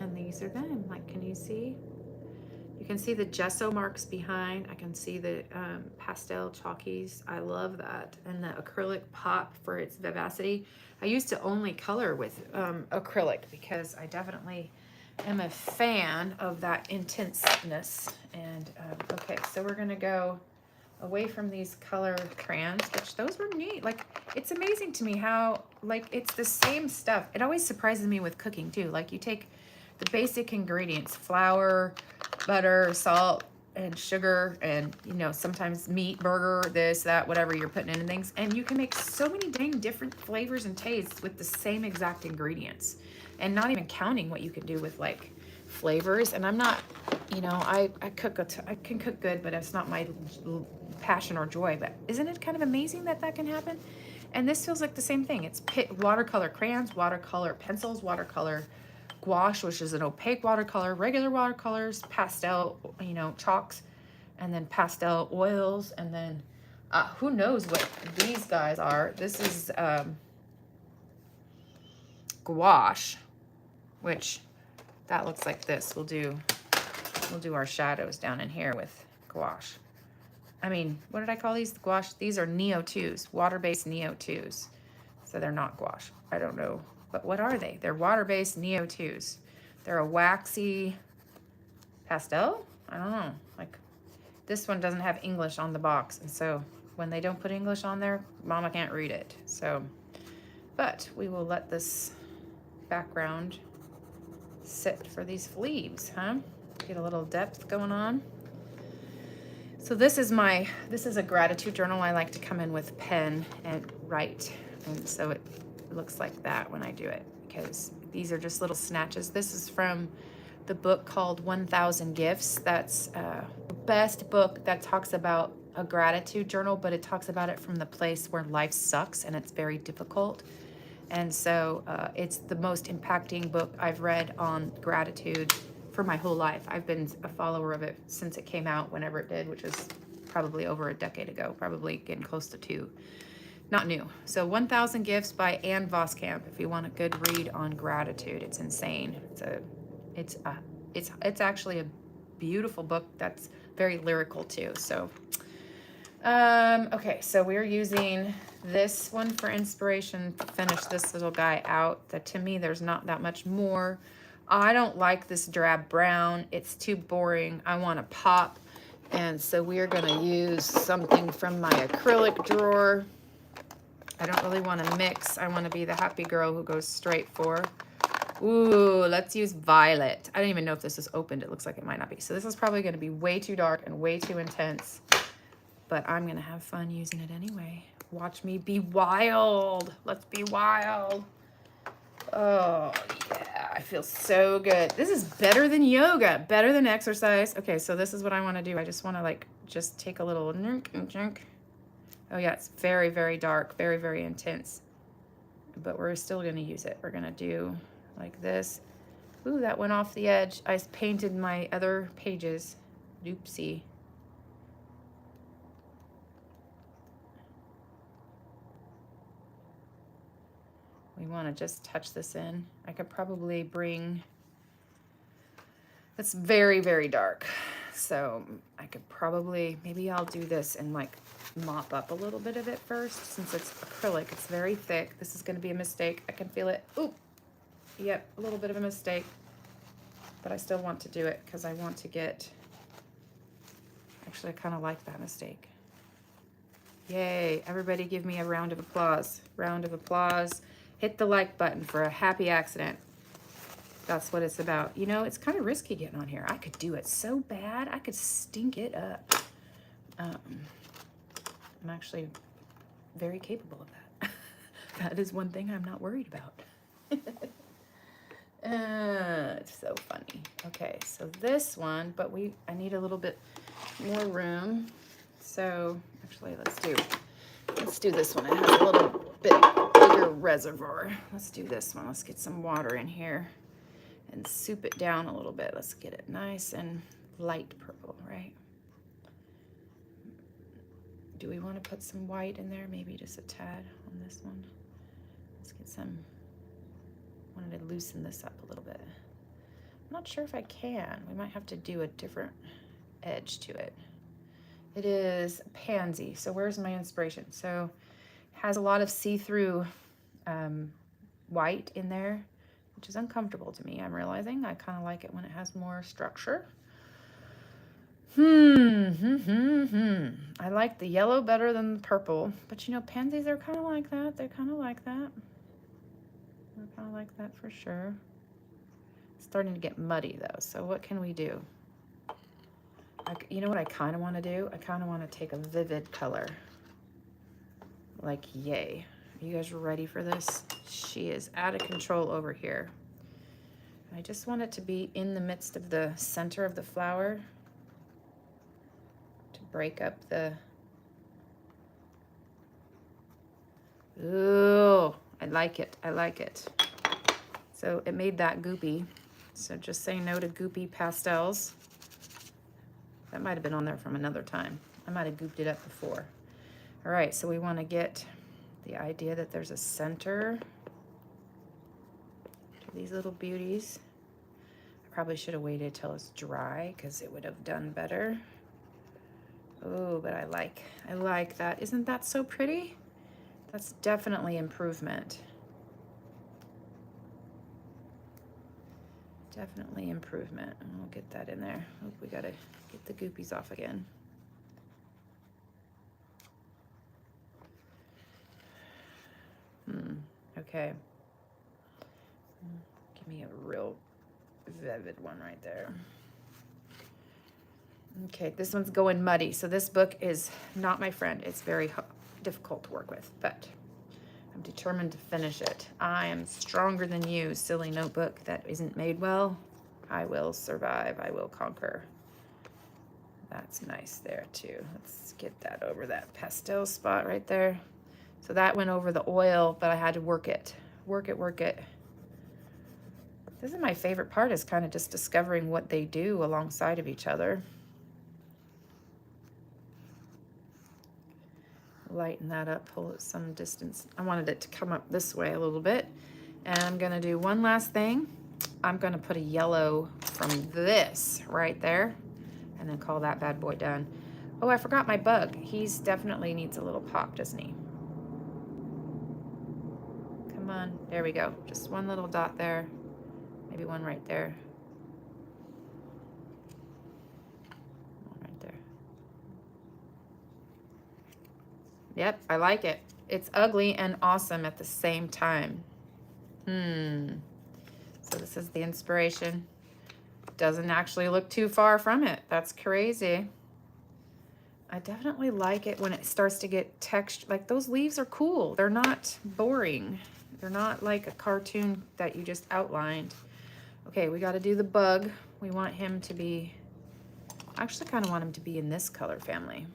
And these are them. Like, can you see? You can see the gesso marks behind. I can see the pastel chalkies. I love that. And the acrylic pop for its vivacity. I used to only color with acrylic because I definitely am a fan of that intenseness. And okay, so we're gonna go away from these color crayons, which those were neat. Like, it's amazing to me how, like, it's the same stuff. It always surprises me with cooking too. Like, you take the basic ingredients, flour, butter, salt, and sugar, and, you know, sometimes meat, burger, this, that, whatever you're putting in things, and you can make so many dang different flavors and tastes with the same exact ingredients, and not even counting what you can do with, like, flavors. And I'm not, you know, I can cook good, but it's not my passion or joy. But isn't it kind of amazing that that can happen? And this feels like the same thing. It's watercolor crayons, watercolor pencils, watercolor gouache, which is an opaque watercolor, regular watercolors, pastel, you know, chalks, and then pastel oils, and then who knows what these guys are. This is gouache, which that looks like this. We'll do our shadows down in here with gouache. I mean, what did I call these? Gouache. These are Neo 2s, water-based Neo 2s. So they're not gouache. I don't know. But what are they? They're water-based Neo 2s. They're a waxy pastel? I don't know. Like, this one doesn't have English on the box. And so when they don't put English on there, Mama can't read it. So, but we will let this background sit for these leaves, huh? Get a little depth going on. So this is a gratitude journal. I like to come in with pen and write. And so it looks like that when I do it, because these are just little snatches. This is from the book called 1,000 Gifts. That's the best book that talks about a gratitude journal, but it talks about it from the place where life sucks and it's very difficult. And so it's the most impacting book I've read on gratitude for my whole life. I've been a follower of it since it came out, whenever it did, which is probably over a decade ago, probably getting close to 2. Not new. So 1,000 Gifts by Ann Voskamp. If you want a good read on gratitude, it's insane. It's actually a beautiful book that's very lyrical too. So okay, so we're using this one for inspiration to finish this little guy out. That, to me, there's not that much more I don't like this drab brown. It's too boring. I want to pop. And so we are going to use something from my acrylic drawer. I don't really want to mix. I want to be the happy girl who goes straight for. Ooh, let's use violet. I don't even know if this is opened. It looks like it might not be. So this is probably going to be way too dark and way too intense. But I'm going to have fun using it anyway. Watch me be wild. Let's be wild. Oh, yeah. I feel so good. This is better than yoga, better than exercise. Okay, so this is what I want to do. I just want to like just take a little drink. Oh yeah, it's very, very dark, very, very intense. But we're still going to use it. We're going to do like this. Ooh, that went off the edge. I painted my other pages. Oopsie. We want to just touch this in. I could probably bring, it's very, very dark. So I could probably, maybe I'll do this and like mop up a little bit of it first. Since it's acrylic, it's very thick. This is going to be a mistake. I can feel it. Ooh, yep, a little bit of a mistake. But I still want to do it because I want to get, actually I kind of like that mistake. Yay, everybody give me a round of applause. Round of applause. Hit the like button for a happy accident. That's what it's about. You know, it's kind of risky getting on here. I could do it so bad. I could stink it up. I'm actually very capable of that. That is one thing I'm not worried about. It's so funny. Okay, so this one, but I need a little bit more room. So actually, let's do this one. It has a little bit bigger reservoir. Let's do this one. Let's get some water in here and soup it down a little bit. Let's get it nice and light purple, right? Do we want to put some white in there? Maybe just a tad on this one. Let's get some, I wanted to loosen this up a little bit. I'm not sure if I can. We might have to do a different edge to it. It is pansy. So where's my inspiration? So it has a lot of see-through white in there, which is uncomfortable to me. I'm realizing I kind of like it when it has more structure. I like the yellow better than the purple, but you know, pansies are kind of like that. They're kind of like that. They're kind of like that for sure. It's starting to get muddy though. So what can we do? You know what I kind of want to do? I kind of want to take a vivid color. Like, yay. Are you guys ready for this? She is out of control over here. I just want it to be in the midst of the center of the flower to break up the... Ooh, I like it. I like it. So it made that goopy. So just say no to goopy pastels. That might have been on there from another time. I might have gooped it up before. All right, so we want to get the idea that there's a center to these little beauties. I probably should have waited till it's dry because it would have done better. Oh, but I like that. Isn't that so pretty? That's definitely improvement. Definitely improvement. And we'll get that in there. Oh, we gotta get the goopies off again. Okay. Give me a real vivid one right there. Okay, this one's going muddy. So this book is not my friend. It's very difficult to work with, but I'm determined to finish it. I am stronger than you, silly notebook that isn't made well. I will survive. I will conquer. That's nice there too. Let's get that over that pastel spot right there. So that went over the oil, but I had to work it. Work it. This is my favorite part, is kind of just discovering what they do alongside of each other. Lighten that up, pull it some distance. I wanted it to come up this way a little bit. And I'm gonna do one last thing. I'm gonna put a yellow from this right there and then call that bad boy done. Oh, I forgot my bug. He's definitely needs a little pop, doesn't he? Come on, there we go. Just one little dot there. My Maybe one right there. One right there. Yep, I like it. It's ugly and awesome at the same time. So this is the inspiration. Doesn't actually look too far from it. That's crazy. I definitely like it when it starts to get texture. Like, those leaves are cool. They're not boring. They're not like a cartoon that you just outlined. Okay, we got to do the bug. We want him to be, I actually kind of want him to be in this color family.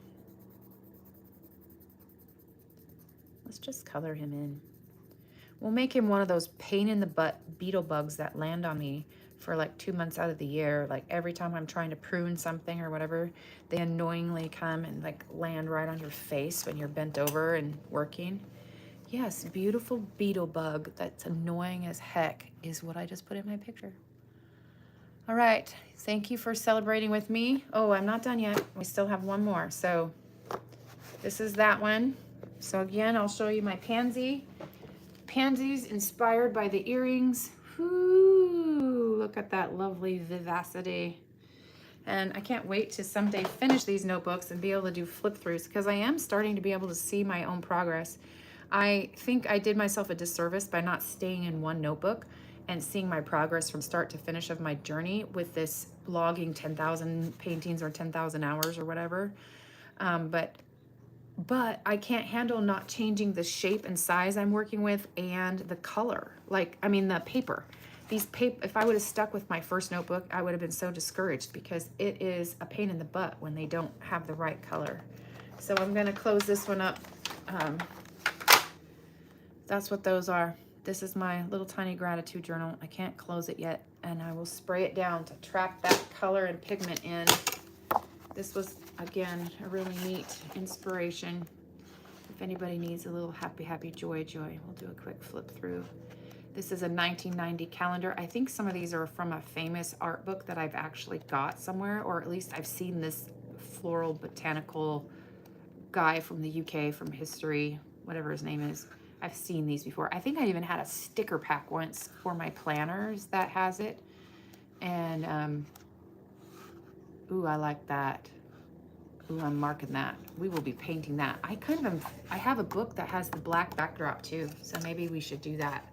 Let's just color him in. We'll make him one of those pain in the butt beetle bugs that land on me for like 2 months out of the year. Like, every time I'm trying to prune something or whatever, they annoyingly come and like land right on your face when you're bent over and working. Yes, beautiful beetle bug that's annoying as heck is what I just put in my picture. All right, thank you for celebrating with me. Oh, I'm not done yet. We still have one more. So this is that one. So again, I'll show you my pansy. Pansies inspired by the earrings. Whoo, look at that lovely vivacity. And I can't wait to someday finish these notebooks and be able to do flip throughs, because I am starting to be able to see my own progress. I think I did myself a disservice by not staying in one notebook and seeing my progress from start to finish of my journey with this blogging 10,000 paintings or 10,000 hours or whatever. But I can't handle not changing the shape and size I'm working with and the color. Like, I mean, the paper. These paper, if I would have stuck with my first notebook, I would have been so discouraged, because it is a pain in the butt when they don't have the right color. So I'm going to close this one up. That's what those are. This is my little tiny gratitude journal. I can't close it yet, and I will spray it down to trap that color and pigment in. This was, again, a really neat inspiration. If anybody needs a little happy, joy, we'll do a quick flip through. This is a 1990 calendar. I think some of these are from a famous art book that I've actually got somewhere, or at least I've seen this floral botanical guy from the UK, from history, whatever his name is. I've seen these before. I think I even had a sticker pack once for my planners that has it. And, ooh, I like that. Ooh, I'm marking that. We will be painting that. I have a book that has the black backdrop too, so maybe we should do that.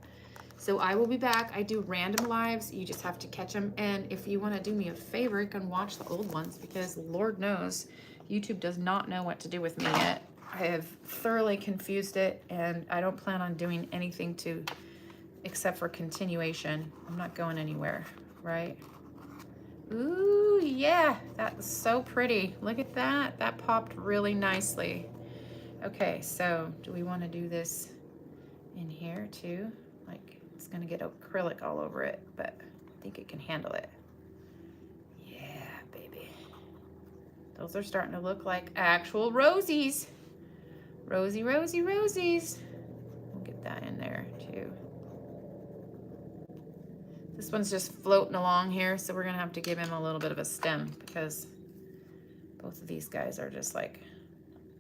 So I will be back. I do random lives. You just have to catch them. And if you want to do me a favor, you can watch the old ones, because Lord knows YouTube does not know what to do with me yet. I have thoroughly confused it, and I don't plan on doing anything except for continuation. I'm not going anywhere, right? Ooh, yeah, that's so pretty. Look at that. That popped really nicely. Okay, so do we want to do this in here too? Like, it's going to get acrylic all over it, but I think it can handle it. Yeah, baby. Those are starting to look like actual rosies. Rosy, rosy, rosies. We'll get that in there too. This one's just floating along here, so we're gonna have to give him a little bit of a stem, because both of these guys are just like,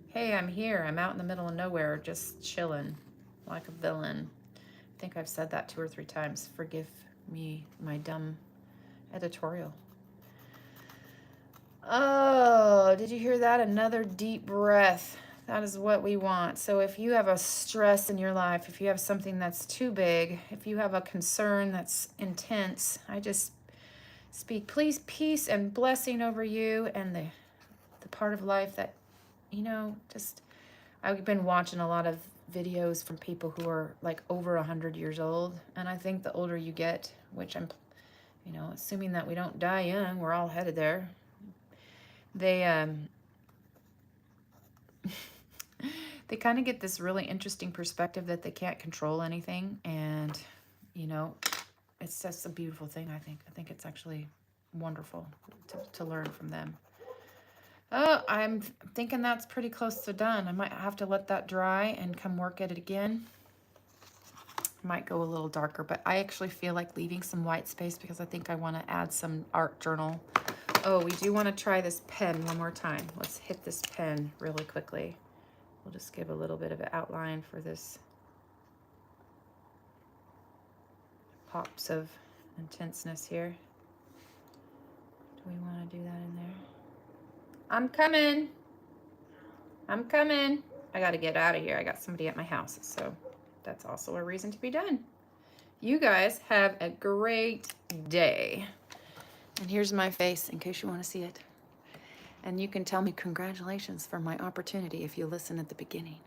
hey, I'm here. I'm out in the middle of nowhere, just chilling like a villain. I think I've said that 2 or 3 times. Forgive me, my dumb editorial. Oh, did you hear that? Another deep breath. That is what we want. So if you have a stress in your life, if you have something that's too big, if you have a concern that's intense, I just speak, please, peace and blessing over you and the part of life that, you know, just, I've been watching a lot of videos from people who are like over 100 years old. And I think the older you get, which I'm, you know, assuming that we don't die young, we're all headed there. They they kind of get this really interesting perspective that they can't control anything. And, you know, it's just a beautiful thing, I think. I think it's actually wonderful to learn from them. Oh, I'm thinking that's pretty close to done. I might have to let that dry and come work at it again. Might go a little darker, but I actually feel like leaving some white space because I think I want to add some art journal. Oh, we do want to try this pen one more time. Let's hit this pen really quickly. We'll just give a little bit of an outline for this. Pops of intenseness here. Do we want to do that in there? I'm coming. I'm coming. I got to get out of here. I got somebody at my house, so that's also a reason to be done. You guys have a great day. And here's my face in case you want to see it. And you can tell me congratulations for my opportunity if you listen at the beginning.